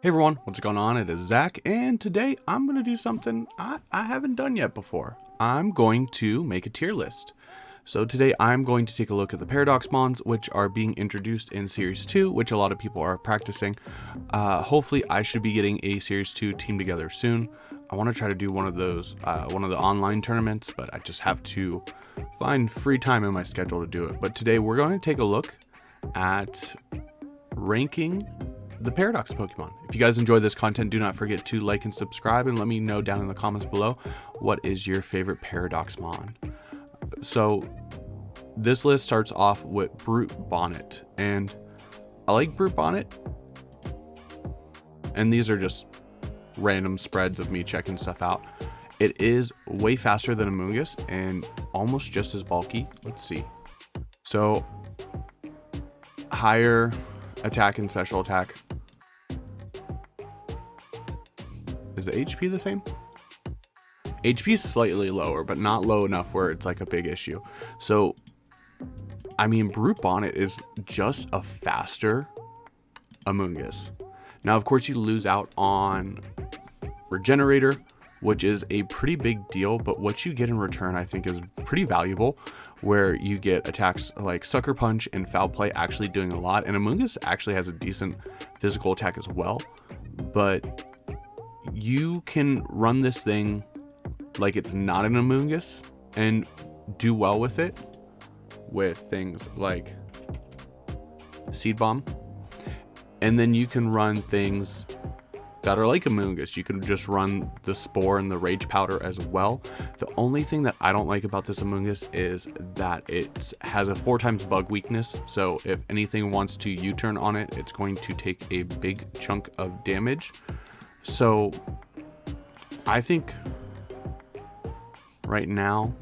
Hey everyone, what's going on? It is Zach, and today I'm going to do something I haven't done yet before. I'm going to make a tier list. So today I'm going to take a look at the Paradox Mons, which are being introduced in Series 2, which a lot of people are practicing. Hopefully I should be getting a Series 2 team together soon. I want to try to do one of those, one of the online tournaments, but I just have to find free time in my schedule to do it. But today we're going to take a look at ranking the Paradox Pokemon. If you guys enjoy this content, do not forget to like and subscribe, and let me know down in the comments below what is your favorite Paradox Mon. So this list starts off with Brute Bonnet, and I like Brute Bonnet, and these are just random spreads of me checking stuff out. It is way faster than Amoonguss and almost just as bulky. Let's see. So higher attack and special attack. Is the HP the same? HP is slightly lower, but not low enough where it's like a big issue. So, I mean, Brute Bonnet is just a faster Amoonguss. Now, of course, you lose out on Regenerator, which is a pretty big deal, but what you get in return, I think, is pretty valuable, where you get attacks like Sucker Punch and Foul Play actually doing a lot. And Amoonguss actually has a decent physical attack as well, but you can run this thing like it's not an Amoonguss and do well with it with things like Seed Bomb. And then you can run things that are like Amoonguss. You can just run the Spore and the Rage Powder as well. The only thing that I don't like about this Amoonguss is that it has a 4x bug weakness. So if anything wants to U-turn on it, it's going to take a big chunk of damage. So I think right now,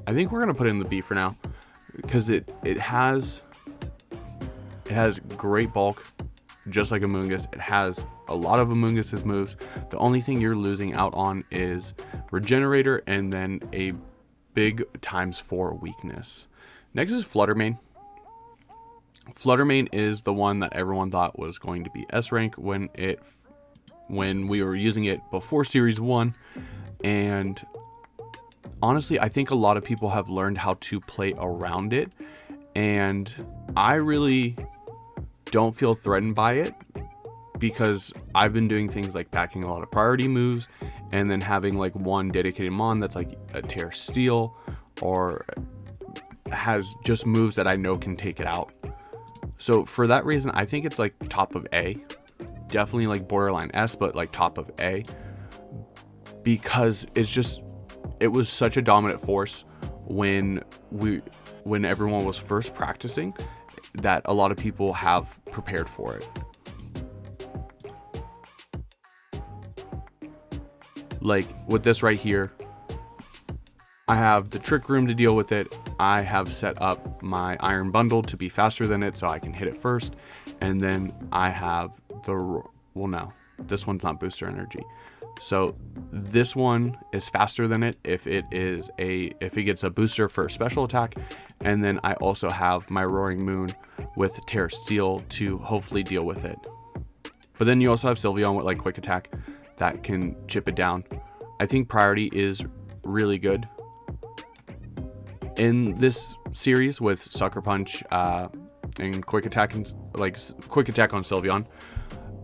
I think we're gonna put it in the B for now, because it has great bulk, just like Amoonguss. It has a lot of Amoonguss's moves. The only thing you're losing out on is Regenerator and then a big × weakness. Next is Fluttermane. Fluttermane is the one that everyone thought was going to be S rank when we were using it before Series 1, and honestly I think a lot of people have learned how to play around it, and I really don't feel threatened by it because I've been doing things like packing a lot of priority moves and then having like one dedicated mon that's like a Tear Steel or has just moves that I know can take it out. So for that reason, I think it's like top of A, definitely like borderline S, but like top of A, because it was such a dominant force when everyone was first practicing that a lot of people have prepared for it. Like with this right here, I have the Trick Room to deal with it. I have set up my Iron Bundle to be faster than it so I can hit it first. And then I have this one's not Booster Energy. So this one is faster than it if it gets a booster for a special attack. And then I also have my Roaring Moon with Tear Steel to hopefully deal with it. But then you also have Sylveon with like Quick Attack that can chip it down. I think Priority is really good in this series with Sucker Punch and Quick Attack on Sylveon.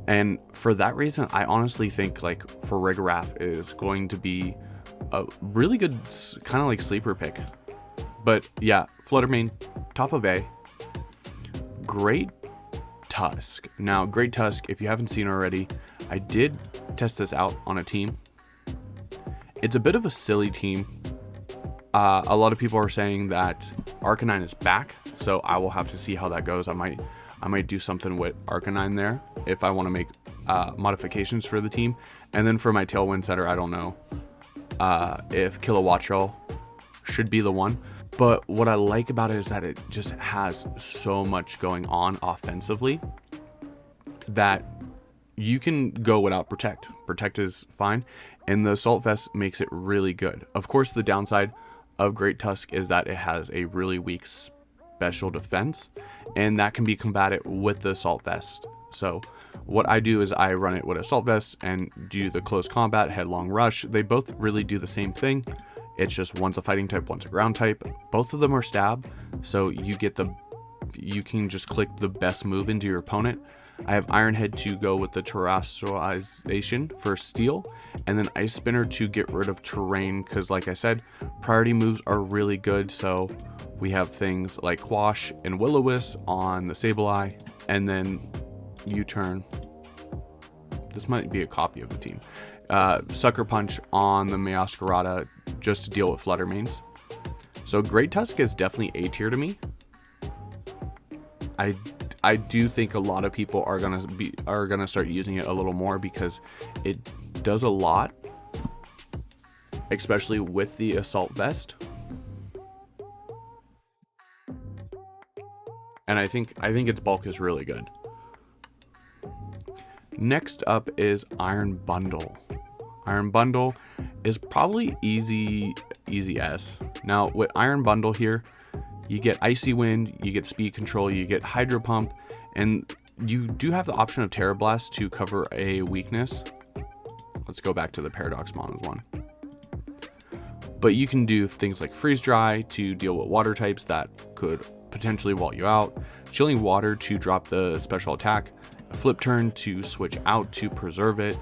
And for that reason, I honestly think like Farigiraf is going to be a really good kind of like sleeper pick. But yeah, Fluttermane, top of A. Great Tusk. Now, Great Tusk, if you haven't seen already, I did test this out on a team. It's a bit of a silly team. A lot of people are saying that Arcanine is back, so I will have to see how that goes. I might do something with Arcanine there if I want to make modifications for the team. And then for my Tailwind setter, I don't know if Kilowattrel should be the one. But what I like about it is that it just has so much going on offensively that you can go without Protect. Protect is fine, and the Assault Vest makes it really good. Of course, the downside of Great Tusk is that it has a really weak special defense, and that can be combated with the assault vest. So what I do is I run it with assault vest and do the close combat, headlong rush. They both really do the same thing. It's just one's a fighting type, one's a ground type. Both of them are stab, so you can just click the best move into your opponent. I have Iron Head to go with the terrestrialization for steel, and then Ice Spinner to get rid of terrain, because like I said, priority moves are really good. So we have things like Quash and Will-O-Wisp on the Sableye, and then U-Turn. This might be a copy of the team. Sucker Punch on the Meowscarada just to deal with Flutter Mains. So Great Tusk is definitely A tier to me. I do think a lot of people are gonna start using it a little more because it does a lot, especially with the assault vest. And I think its bulk is really good. Next up is Iron Bundle. Iron Bundle is probably easy S. Now with Iron Bundle here, you get Icy Wind, you get Speed Control, you get Hydro Pump, and you do have the option of Terra Blast to cover a weakness. Let's go back to the Paradox Pokémon one. But you can do things like Freeze Dry to deal with water types that could potentially wall you out, Chilling Water to drop the special attack, a Flip Turn to switch out to preserve it.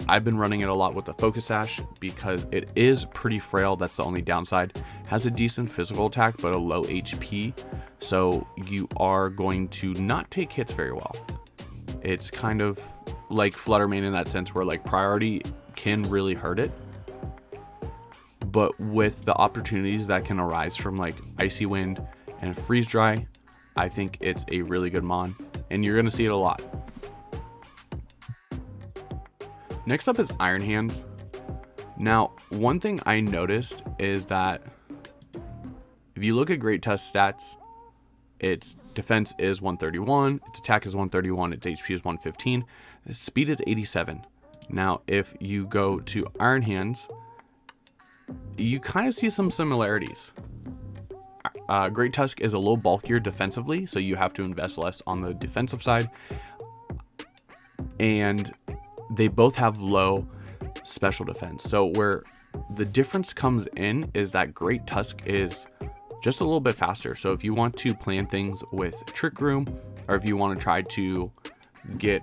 I've been running it a lot with the Focus Sash because it is pretty frail. That's the only downside. Has a decent physical attack but a low HP, so you are going to not take hits very well. It's kind of like Flutter Mane in that sense, where like priority can really hurt it, but with the opportunities that can arise from like Icy Wind and Freeze Dry, I think it's a really good mon, and you're going to see it a lot. Next up is Iron Hands. Now, one thing I noticed is that if you look at Great Tusk stats, its defense is 131, its attack is 131, its HP is 115, its speed is 87. Now, if you go to Iron Hands, you kind of see some similarities. Great Tusk is a little bulkier defensively, so you have to invest less on the defensive side. And they both have low special defense. So where the difference comes in is that Great Tusk is just a little bit faster. So if you want to plan things with Trick Room, or if you want to try to get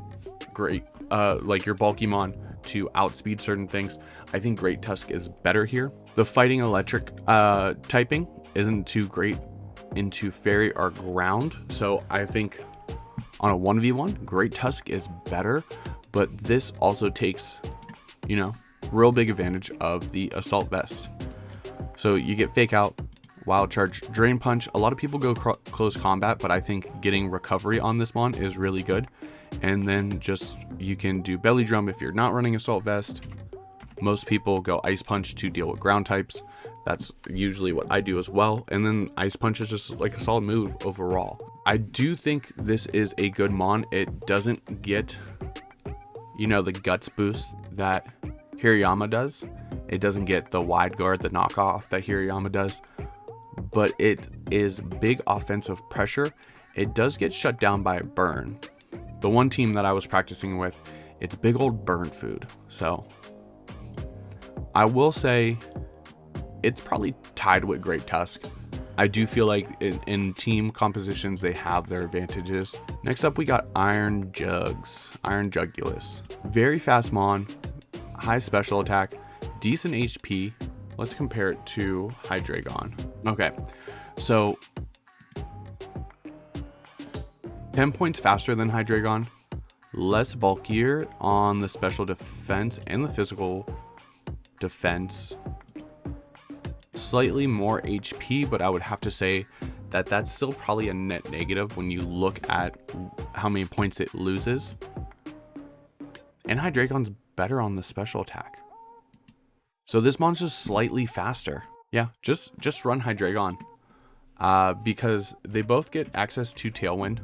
like your Bulkymon to outspeed certain things, I think Great Tusk is better here. The fighting electric typing isn't too great into fairy or ground, so I think on a 1v1 Great Tusk is better, but this also takes, you know, real big advantage of the assault vest. So you get Fake Out, Wild Charge, Drain Punch. A lot of people go close combat, but I think getting recovery on this mon is really good. And then just you can do Belly Drum if you're not running assault vest. Most people go Ice Punch to deal with ground types. That's usually what I do as well. And then Ice Punch is just like a solid move overall. I do think this is a good mon. It doesn't get, you know, the guts boost that Hirayama does. It doesn't get the wide guard, the knockoff that Hirayama does, but it is big offensive pressure. It does get shut down by a burn. The one team that I was practicing with, it's big old burn food. So I will say it's probably tied with Great Tusk. I do feel like in team compositions, they have their advantages. Next up, we got Iron Jugulas. Very fast mon, high special attack, decent HP. Let's compare it to Hydreigon. Okay, so 10 points faster than Hydreigon, less bulkier on the special defense and the physical defense. Slightly more HP, but I would have to say that that's still probably a net negative when you look at how many points it loses. And Hydreigon's better on the special attack. So this mon's just slightly faster. Yeah, just run Hydreigon. Because they both get access to Tailwind.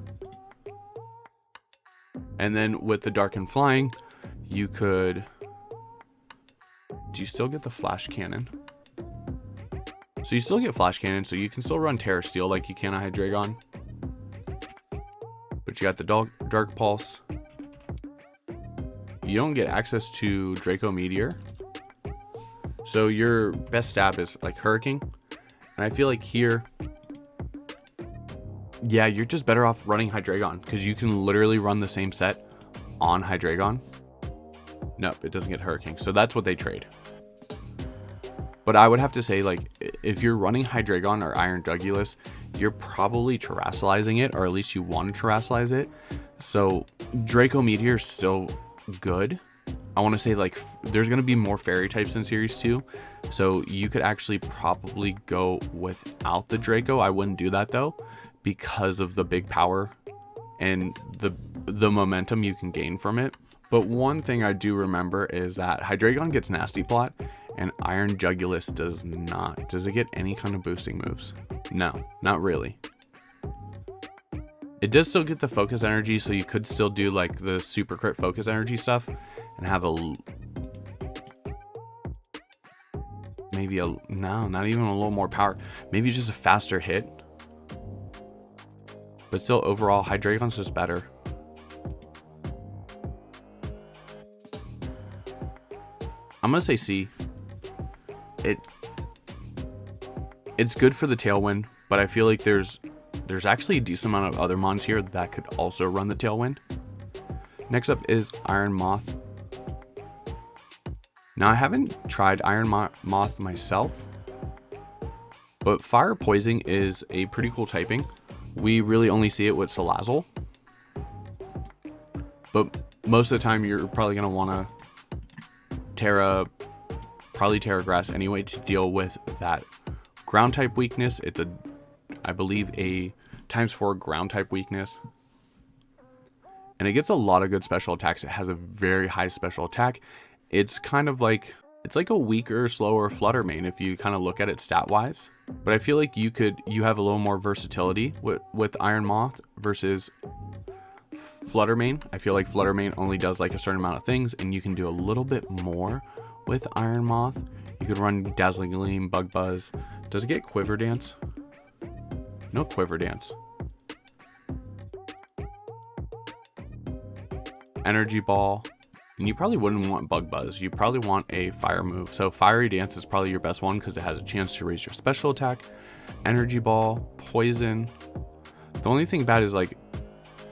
And then with the Dark and Flying, you could... Do you still get the Flash Cannon? So you still get Flash Cannon, so you can still run Terra Steel like you can a Hydreigon. But you got the Dark Pulse. You don't get access to Draco Meteor. So your best stab is like Hurricane. And I feel like here, yeah, you're just better off running Hydreigon because you can literally run the same set on Hydreigon. Nope, it doesn't get Hurricane. So that's what they trade. But I would have to say, like, if you're running Hydreigon or Iron Jugulas, you're probably terrestrializing it, or at least you want to terrestrialize it. So Draco Meteor is still good. I want to say, like, there's going to be more fairy types in Series 2. So you could actually probably go without the Draco. I wouldn't do that, though, because of the big power and the momentum you can gain from it. But one thing I do remember is that Hydreigon gets Nasty Plot and Iron Jugulas does not. Does it get any kind of boosting moves? No, not really. It does still get the focus energy, so you could still do like the super crit focus energy stuff and have no, not even a little more power. Maybe just a faster hit. But still, overall, Hydreigon's just better. I'm gonna say C. It's good for the Tailwind, but I feel like there's actually a decent amount of other mons here that could also run the Tailwind. Next up is Iron Moth. Now I haven't tried Iron Moth myself, but Fire Poison is a pretty cool typing. We really only see it with Salazzle, but most of the time you're probably gonna want to probably Terra Grass anyway to deal with that ground type weakness. It's I believe a ×4 ground type weakness, and it gets a lot of good special attacks. It has a very high special attack. It's kind of like, it's like a weaker, slower Flutter Mane if you kind of look at it stat wise. But I feel like you have a little more versatility with Iron Moth versus Flutter Mane. I feel like Flutter Mane only does like a certain amount of things, and you can do a little bit more with Iron Moth. You could run Dazzling Gleam, Bug Buzz. Does it get Quiver Dance? No Quiver Dance. Energy Ball. And you probably wouldn't want Bug Buzz. You probably want a fire move. So Fiery Dance is probably your best one because it has a chance to raise your special attack. Energy Ball, Poison. The only thing bad is like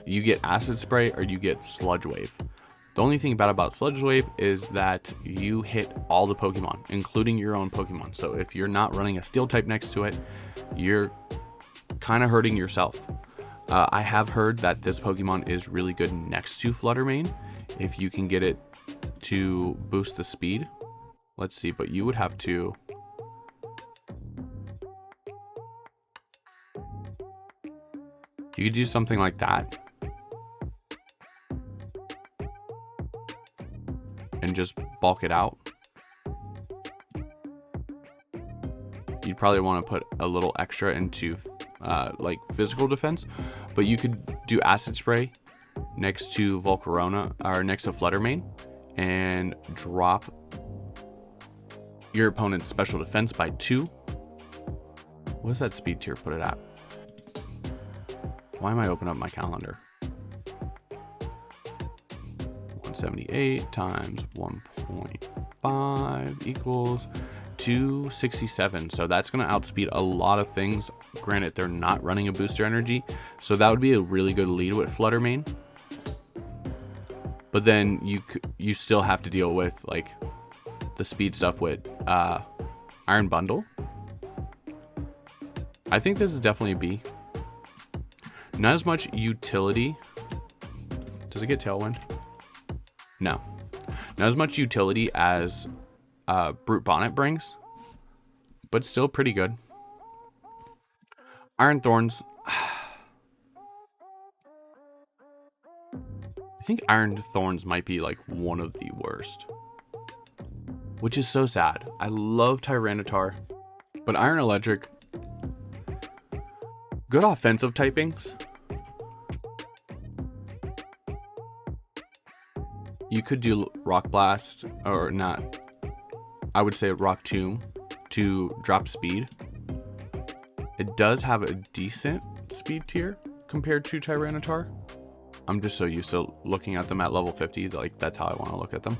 you get Acid Spray or you get Sludge Wave. The only thing bad about Sludge Wave is that you hit all the Pokemon, including your own Pokemon. So if you're not running a Steel type next to it, you're kind of hurting yourself. I have heard that this Pokemon is really good next to Flutter Mane if you can get it to boost the speed. Let's see, but you would have to... You could do something like that. And just bulk it out. You'd probably want to put a little extra into like physical defense, but you could do Acid Spray next to Volcarona or next to Flutter Mane and drop your opponent's special defense by 2. What does that speed tier put it at? Why am I opening up my calendar? 178 times 1.5 equals 267. So that's going to outspeed a lot of things. Granted, they're not running a booster energy, so that would be a really good lead with Flutter Mane. But then you still have to deal with like the speed stuff with Iron Bundle. I think this is definitely a B. Not as much utility. Does it get Tailwind? No. Not as much utility as Brute Bonnet brings, but still pretty good. Iron Thorns. I think Iron Thorns might be like one of the worst, which is so sad. I love Tyranitar, but Iron Electric, good offensive typings. You could do Rock Blast, or not, I would say Rock Tomb to drop speed It does have a decent speed tier compared to Tyranitar. I'm just so used to looking at them at level 50, like that's how I want to look at them.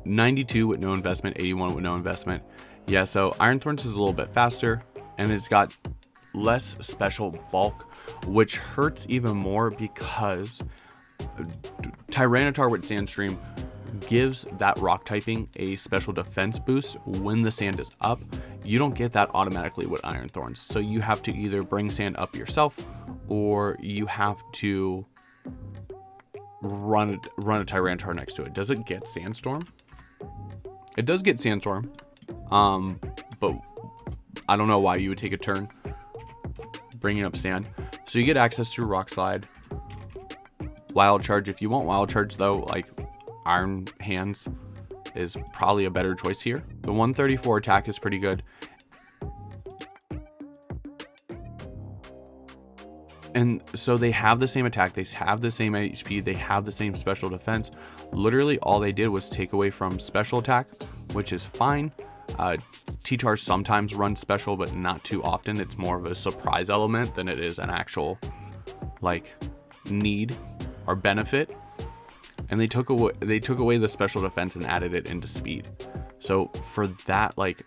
92 with no investment, 81 with no investment. Yeah, so Iron Thorns is a little bit faster, and it's got less special bulk, which hurts even more because Tyranitar with Sandstream gives that rock typing a special defense boost when the sand is up. You don't get that automatically with Iron Thorns, so you have to either bring sand up yourself, or you have to run a Tyranitar next to it. Does it get Sandstorm? It does get Sandstorm, but I don't know why you would take a turn bringing up sand. So you get access to Rock Slide, Wild Charge if you want Wild Charge, though. Like Iron Hands is probably a better choice here. The 134 attack is pretty good. And so they have the same attack, they have the same HP, they have the same special defense. Literally all they did was take away from special attack, which is fine. T-Char sometimes runs special, but not too often. It's more of a surprise element than it is an actual like need or benefit. And they took away the special defense and added it into speed. So for that, like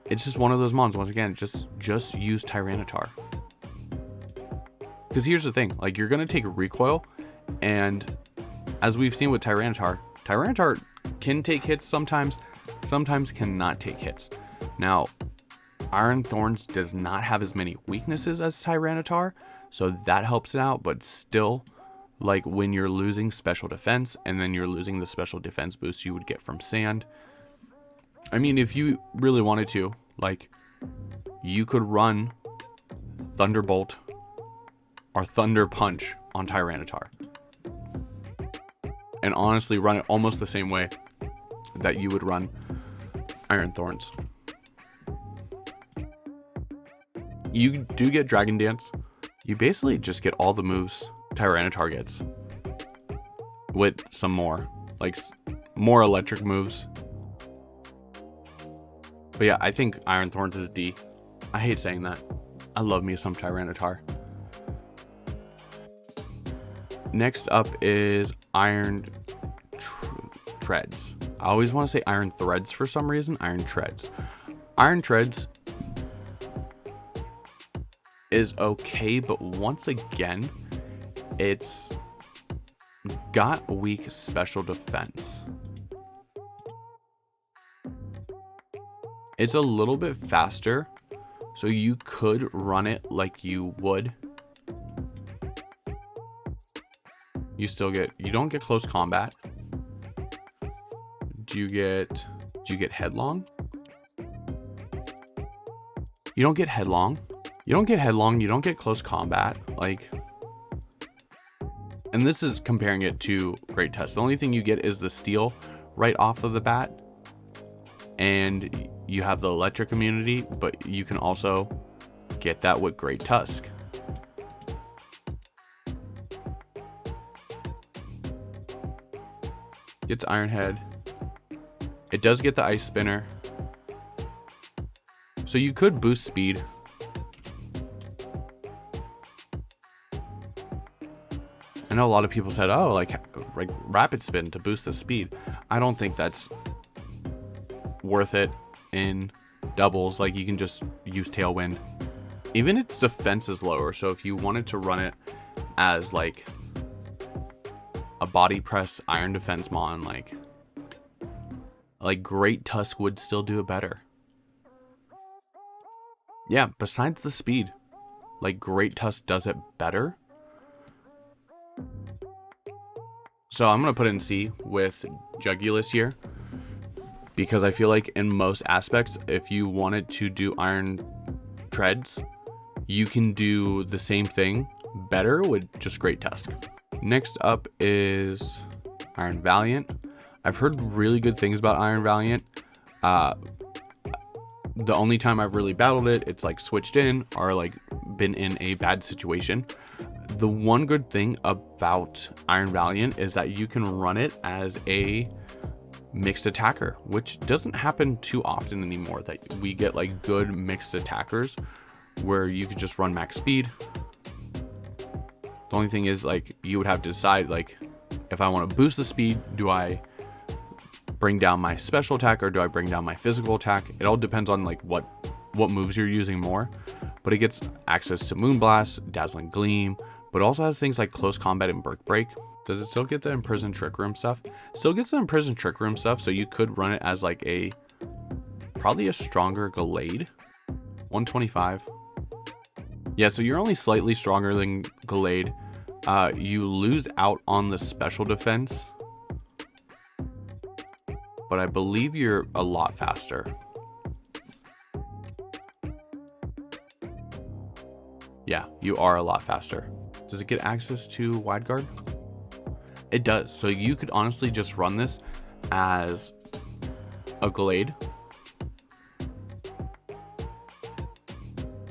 it's just one of those mons. Once again, just use Tyranitar. Because here's the thing, like you're gonna take a recoil, and as we've seen with Tyranitar can take hits sometimes cannot take hits. Now, Iron Thorns does not have as many weaknesses as Tyranitar, so that helps it out, but still, like when you're losing special defense and then you're losing the special defense boost you would get from sand, I mean, if you really wanted to, like, you could run Thunderbolt or Thunder Punch on Tyranitar. And honestly, run it almost the same way that you would run Iron Thorns. You do get Dragon Dance. You basically just get all the moves Tyranitar gets with some more, like more electric moves. But yeah, I think Iron Thorns is D. I hate saying that. I love me some Tyranitar. Next up is Iron Treads. I always want to say Iron Threads for some reason. Iron Treads. Iron Treads is okay, but once again, it's got weak special defense. It's a little bit faster, so you could run it like you would. You don't get close combat. Do you get headlong? You don't get headlong. You don't get headlong, you don't get close combat. Like, and this is comparing it to Great Tusk. The only thing you get is the steel right off of the bat. And you have the electric immunity, but you can also get that with Great Tusk. Gets Iron Head. It does get the Ice Spinner. So you could boost speed. I know a lot of people said, oh, like Rapid Spin to boost the speed. I don't think that's worth it in doubles. Like, you can just use Tailwind. Even its defense is lower, so if you wanted to run it as like a body press iron defense mon, like Great Tusk would still do it better. Yeah, besides the speed, like Great Tusk does it better. So I'm gonna put it in C with Jugulas here, because I feel like in most aspects, if you wanted to do Iron Treads, you can do the same thing better with just Great Tusk. Next up is Iron Valiant. I've heard really good things about Iron Valiant. The only time I've really battled it, it's like switched in or like been in a bad situation. The one good thing about Iron Valiant is that you can run it as a mixed attacker, which doesn't happen too often anymore, that we get like good mixed attackers where you could just run max speed. The only thing is, like, you would have to decide, like, if I want to boost the speed, do I bring down my special attack or do I bring down my physical attack? It all depends on like what moves you're using more. But it gets access to Moonblast, Dazzling Gleam, but also has things like Close Combat and Brick Break. Does it still get the Imprison Trick Room stuff? Still gets the Imprison Trick Room stuff, so you could run it as like probably a stronger Gallade. 125. Yeah, so you're only slightly stronger than Gallade. You lose out on the special defense, but I believe you're a lot faster. Yeah, you are a lot faster. Does it get access to Wide Guard? It does. So you could honestly just run this as a Gallade,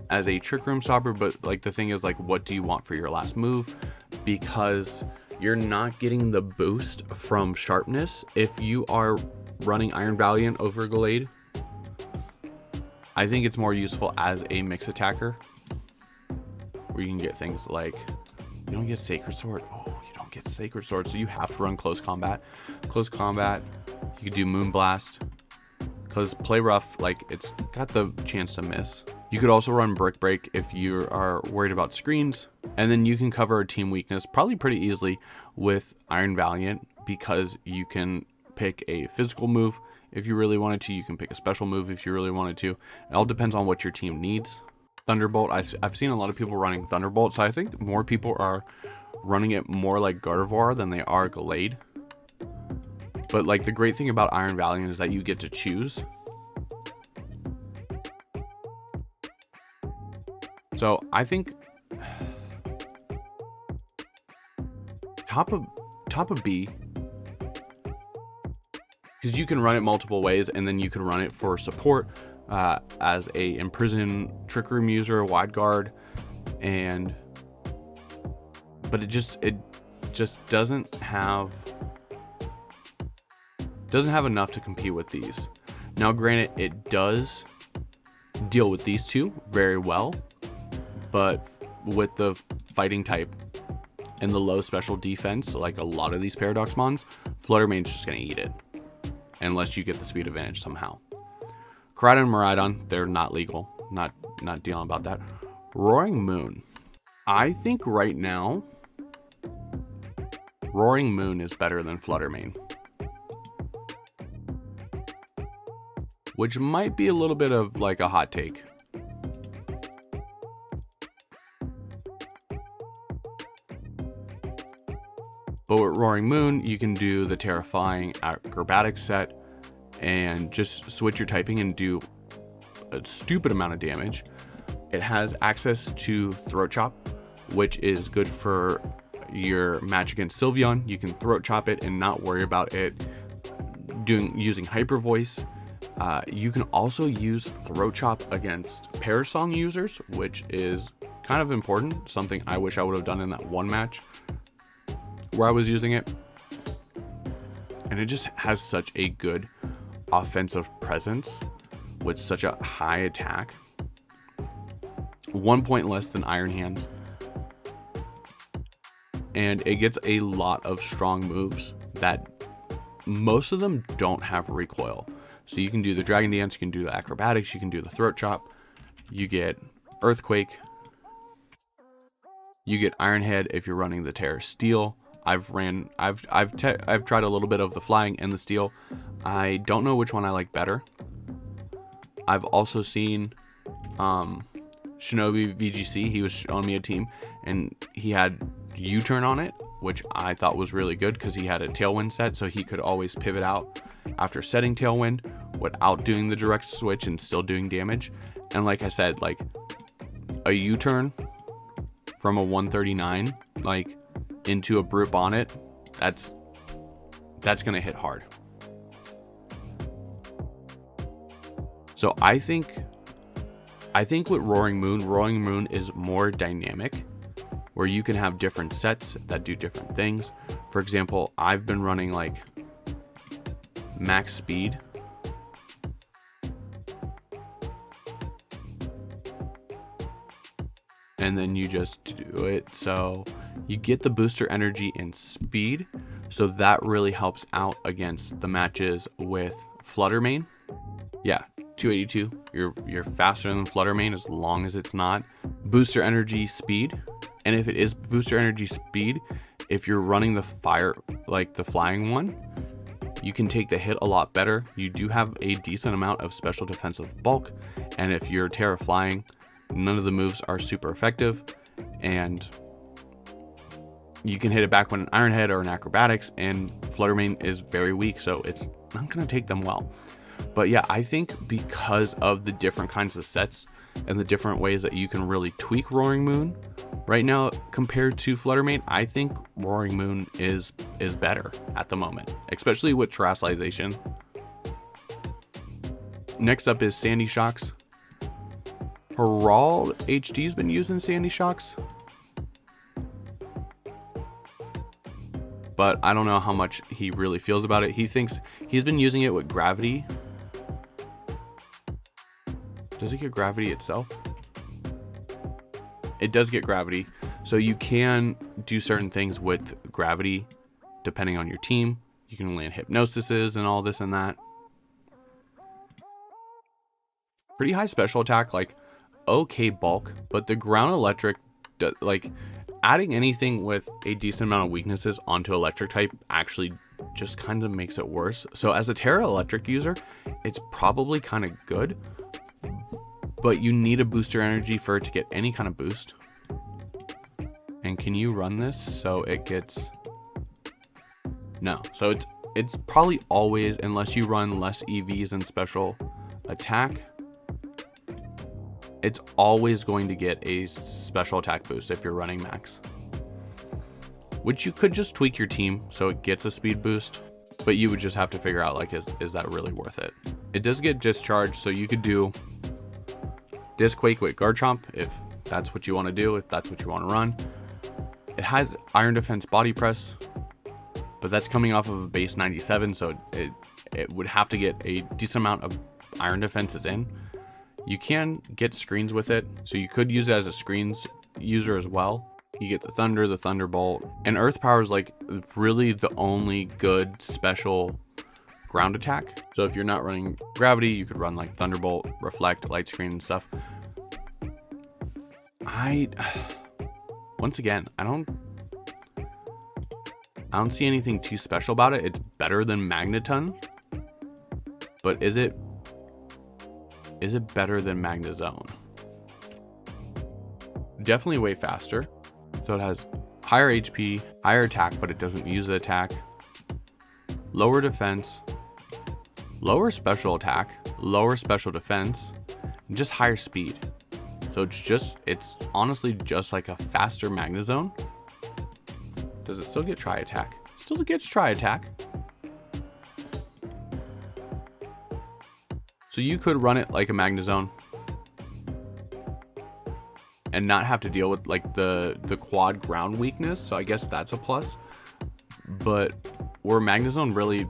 as a Trick Room Stopper, but like the thing is, like, what do you want for your last move? Because you're not getting the boost from sharpness if you are running Iron Valiant over Gallade. I think it's more useful as a mix attacker, where you can get things like, you don't get Sacred Sword. Oh, you don't get Sacred Sword, so you have to run Close Combat. Close Combat, you could do Moonblast, because Play Rough, like, it's got the chance to miss. You could also run Brick Break if you are worried about screens, and then you can cover a team weakness probably pretty easily with Iron Valiant, because you can pick a physical move if you really wanted to. You can pick a special move if you really wanted to. It all depends on what your team needs. Thunderbolt, I've seen a lot of people running Thunderbolt, so I think more people are running it more like Gardevoir than they are Gallade. But like, the great thing about Iron Valiant is that you get to choose. So I think top of B, because you can run it multiple ways, and then you can run it for support as a Imprison Trick Room user, Wide Guard, but it just doesn't have enough to compete with these. Now granted, it does deal with these two very well, but with the fighting type and the low special defense, like a lot of these Paradox Mons, Flutter Mane's just gonna eat it unless you get the speed advantage somehow. Koraidon and Miraidon, they're not legal. Not dealing about that. Roaring Moon. I think right now, Roaring Moon is better than Flutter Mane, which might be a little bit of like a hot take. But with Roaring Moon, you can do the Terrifying Acrobatics set and just switch your typing and do a stupid amount of damage. It has access to Throat Chop, which is good for your match against Sylveon. You can Throat Chop it and not worry about it using Hyper Voice. You can also use Throat Chop against Parasong users, which is kind of important. Something I wish I would have done in that one match where I was using it. And it just has such a good offensive presence with such a high attack. 1 point less than Iron Hands. And it gets a lot of strong moves that most of them don't have recoil. So you can do the Dragon Dance, you can do the Acrobatics, you can do the Throat Chop, you get Earthquake, you get Iron Head if you're running the Terra Steel. I've tried a little bit of the Flying and the Steel. I don't know which one I like better. I've also seen Shinobi VGC. He was showing me a team and he had U-turn on it, which I thought was really good because he had a Tailwind set, so he could always pivot out after setting Tailwind without doing the direct switch and still doing damage. And like I said, like a U-turn from a 139 like into a Brute Bonnet, that's gonna hit hard. So I think with Roaring Moon is more dynamic, where you can have different sets that do different things. For example, I've been running like max speed. And then you just do it so you get the booster energy and speed. So that really helps out against the matches with Fluttermane. Yeah, 282. You're faster than Fluttermane as long as it's not booster energy speed. And if it is booster energy speed, if you're running the fire, like the flying one, you can take the hit a lot better. You do have a decent amount of special defensive bulk. And if you're Terra flying, none of the moves are super effective. And you can hit it back with an Iron Head or an Acrobatics, and Fluttermane is very weak, so it's not going to take them well. But yeah, I think because of the different kinds of sets and the different ways that you can really tweak Roaring Moon right now compared to Fluttermane, I think Roaring Moon is better at the moment, especially with Terastallization. Next up is Sandy Shocks. Herald HD's been using Sandy Shocks, but I don't know how much he really feels about it. He thinks he's been using it with Gravity. Does it get Gravity itself? It does get Gravity. So you can do certain things with Gravity depending on your team. You can land Hypnosises and all this and that. Pretty high special attack, like okay bulk, but the Ground Electric, like adding anything with a decent amount of weaknesses onto Electric type actually just kind of makes it worse. So as a Terra Electric user, it's probably kind of good, but you need a booster energy for it to get any kind of boost. And can you run this so it gets... No. So it's probably always, unless you run less EVs and special attack, it's always going to get a special attack boost if you're running max. Which you could just tweak your team so it gets a speed boost, but you would just have to figure out, like, is that really worth it? It does get discharged, so you could do Disquake with Garchomp if that's what you want to do, if that's what you want to run. It has Iron Defense Body Press, but that's coming off of a base 97, so it would have to get a decent amount of Iron Defenses in. You can get screens with it, so you could use it as a screens user as well. You get the Thunder, the Thunderbolt, and Earth Power is like really the only good special ground attack. So if you're not running Gravity, you could run like Thunderbolt, Reflect, Light Screen and stuff. Once again, I don't see anything too special about it. It's better than Magneton, but is it better than Magnezone? Definitely way faster. So it has higher HP, higher attack, but it doesn't use the attack. Lower defense, lower special attack, lower special defense, and just higher speed. So it's honestly just like a faster Magnezone. Does it still get Tri Attack? Still gets Tri Attack. So you could run it like a Magnezone and not have to deal with like the quad ground weakness. So I guess that's a plus. But where Magnezone really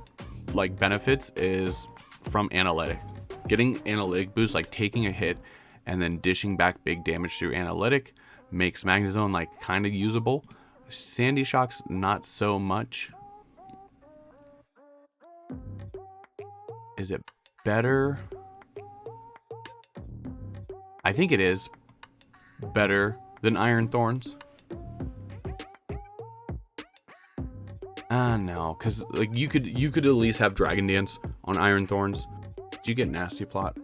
like benefits is from analytic. Getting analytic boost, like taking a hit and then dishing back big damage through analytic, makes Magnezone like kind of usable. Sandy Shocks, not so much. Is it better? I think it is better than Iron Thorns. No, because like you could at least have Dragon Dance on Iron Thorns. Did you get Nasty Plot?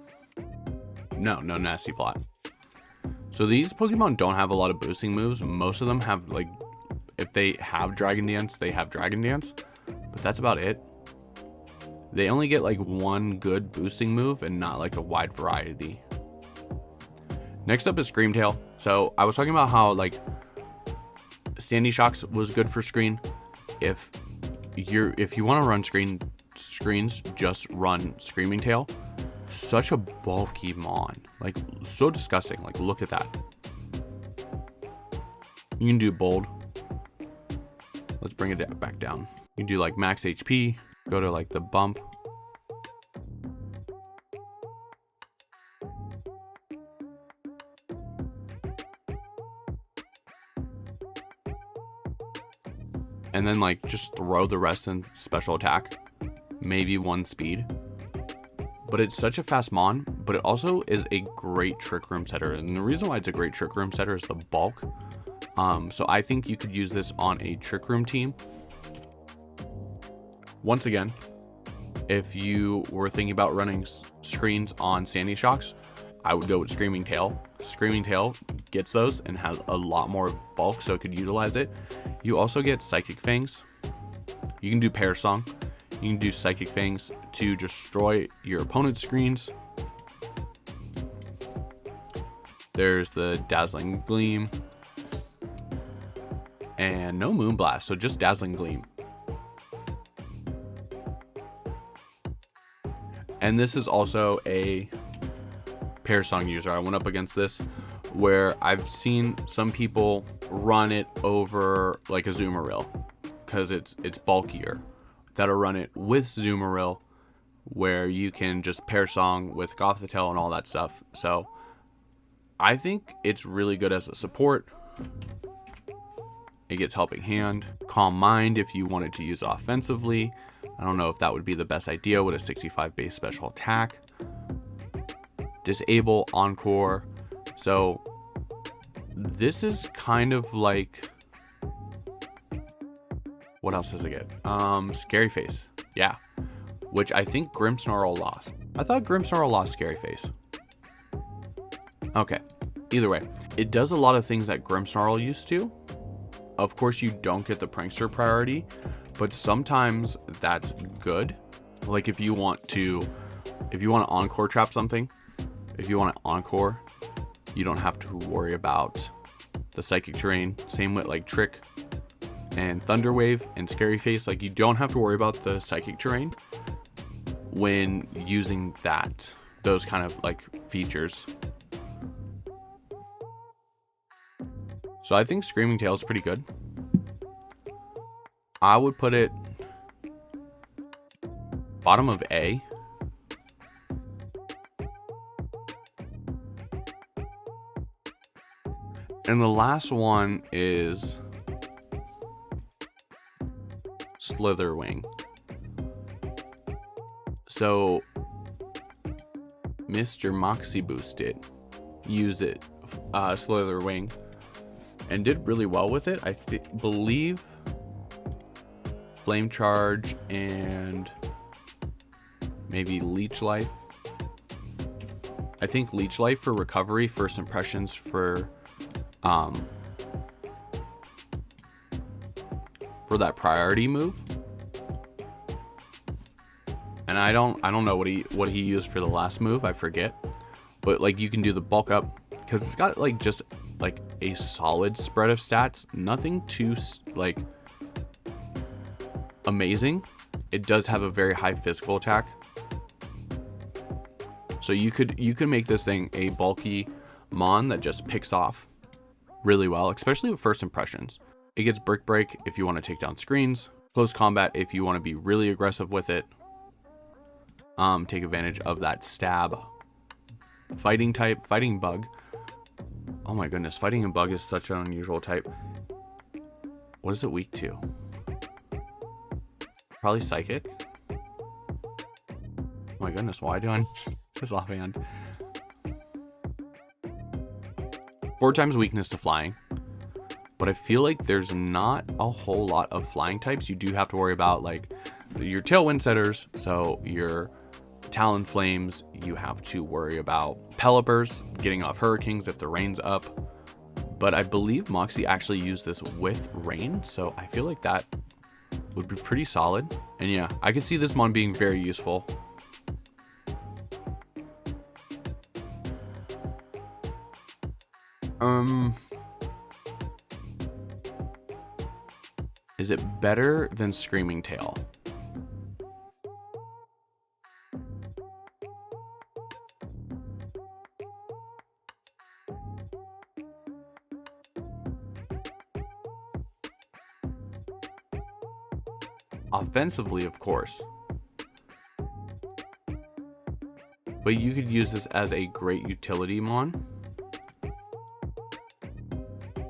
No Nasty Plot. So these Pokemon don't have a lot of boosting moves. Most of them have like, if they have Dragon Dance, they have Dragon Dance, but that's about it. They only get like one good boosting move and not like a wide variety. Next up is Screamtail. So I was talking about how like Sandy Shocks was good for screen. If you want to run screens, just run Screamtail. Such a bulky mon, like so disgusting. Like look at that. You can do bold. Let's bring it back down. You can do like max HP, go to like the bump, and then like just throw the rest in special attack, maybe 1 speed. But it's such a fast mon, but it also is a great trick room setter. And the reason why it's a great trick room setter is the bulk. So I think you could use this on a trick room team. Once again, if you were thinking about running screens on Sandy Shocks, I would go with Screamtail. Screamtail gets those and has a lot more bulk, so it could utilize it. You also get Psychic Fangs. You can do Pair Song. You can do Psychic Fangs to destroy your opponent's screens. There's the Dazzling Gleam. And no Moonblast, so just Dazzling Gleam. And this is also a Pair Song user. I went up against this where I've seen some people run it over like a Zoomeril because it's bulkier. That'll run it with Zoomeril, where you can just Pair Song with Gothitelle and all that stuff. So I think it's really good as a support. It gets Helping Hand, Calm Mind if you wanted to use it offensively. I don't know if that would be the best idea with a 65 base special attack. Disable, Encore. So this is kind of like, what else does it get? Scary Face. Yeah. Which I think Grimmsnarl lost. I thought Grimmsnarl lost Scary Face. Okay. Either way, it does a lot of things that Grimmsnarl used to. Of course, you don't get the Prankster priority, but sometimes that's good. Like if you want to Encore trap something, if you want to Encore, you don't have to worry about the Psychic Terrain. Same with like Trick and Thunder Wave and Scary Face. Like you don't have to worry about the Psychic Terrain when using those kind of like features. So I think Screamtail is pretty good. I would put it bottom of A. And the last one is Slitherwing. So Mr. Moxie boosted, use it, Slitherwing, and did really well with it. I believe Flame Charge and maybe Leech Life. I think Leech Life for recovery, First Impressions for that priority move. And I don't know what he used for the last move, I forget. But like you can do the bulk up because it's got like just like a solid spread of stats, nothing too like amazing. It does have a very high physical attack. So you could make this thing a bulky mon that just picks off really well, especially with First Impressions. It gets Brick Break if you want to take down screens, Close Combat if you want to be really aggressive with it. Take advantage of that stab. Fighting type, Fighting Bug. Oh my goodness, Fighting and Bug is such an unusual type. What is it weak to? Probably Psychic. Oh my goodness, why do I this offhand? 4 times weakness to flying. But I feel like there's not a whole lot of flying types. You do have to worry about like your Tailwind setters. So your Talon Flames, you have to worry about Pelipper's getting off Hurricanes if the rain's up. But I believe Moxie actually used this with rain. So I feel like that would be pretty solid. And yeah, I could see this mon being very useful. Is it better than Screamtail? Offensively, of course. But you could use this as a great utility mon.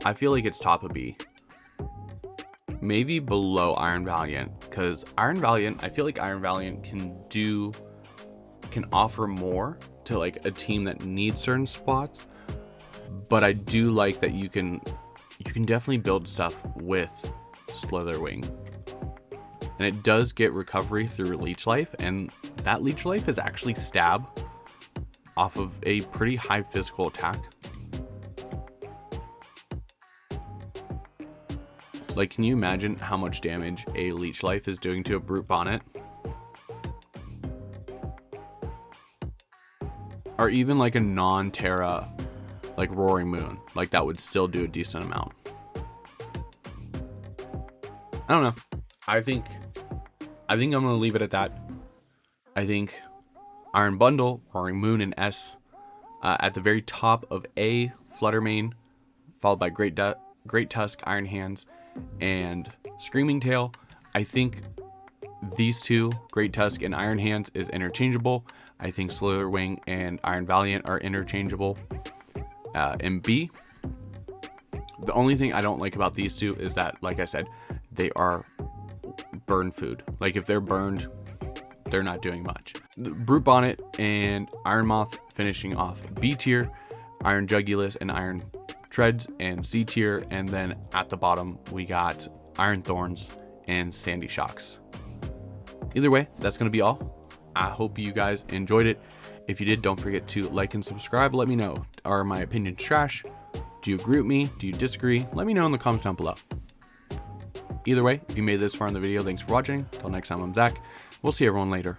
I feel like it's top of B. maybe below Iron Valiant, because Iron Valiant, I feel like Iron Valiant can offer more to like a team that needs certain spots, but I do like that you can definitely build stuff with Slitherwing, and it does get recovery through leech life, and that leech life is actually stab off of a pretty high physical attack. Like, can you imagine how much damage a leech life is doing to a brute bonnet? Or even like a non-Terra, like Roaring Moon, like that would still do a decent amount. I don't know. I think I'm gonna leave it at that. I think Iron Bundle, Roaring Moon, and S at the very top of A, Flutter Mane, followed by Great Tusk, Iron Hands, and Screamtail. I think these two, Great Tusk and Iron Hands, is interchangeable. I think Slitherwing and Iron Valiant are interchangeable. In B, the only thing I don't like about these two is that, like I said, they are burn food. Like, if they're burned, they're not doing much. The Brute Bonnet and Iron Moth finishing off B tier, Iron Jugulas and Iron Treads and C tier, and then at the bottom we got Iron Thorns and Sandy Shocks. Either way, that's going to be all. I hope you guys enjoyed it. If you did, don't forget to like and subscribe. Let me know, are my opinions trash? Do you agree with me? Do you disagree? Let me know in the comments down below. Either way, if you made this far in the video, thanks for watching. Till next time, I'm Zach. We'll see everyone later.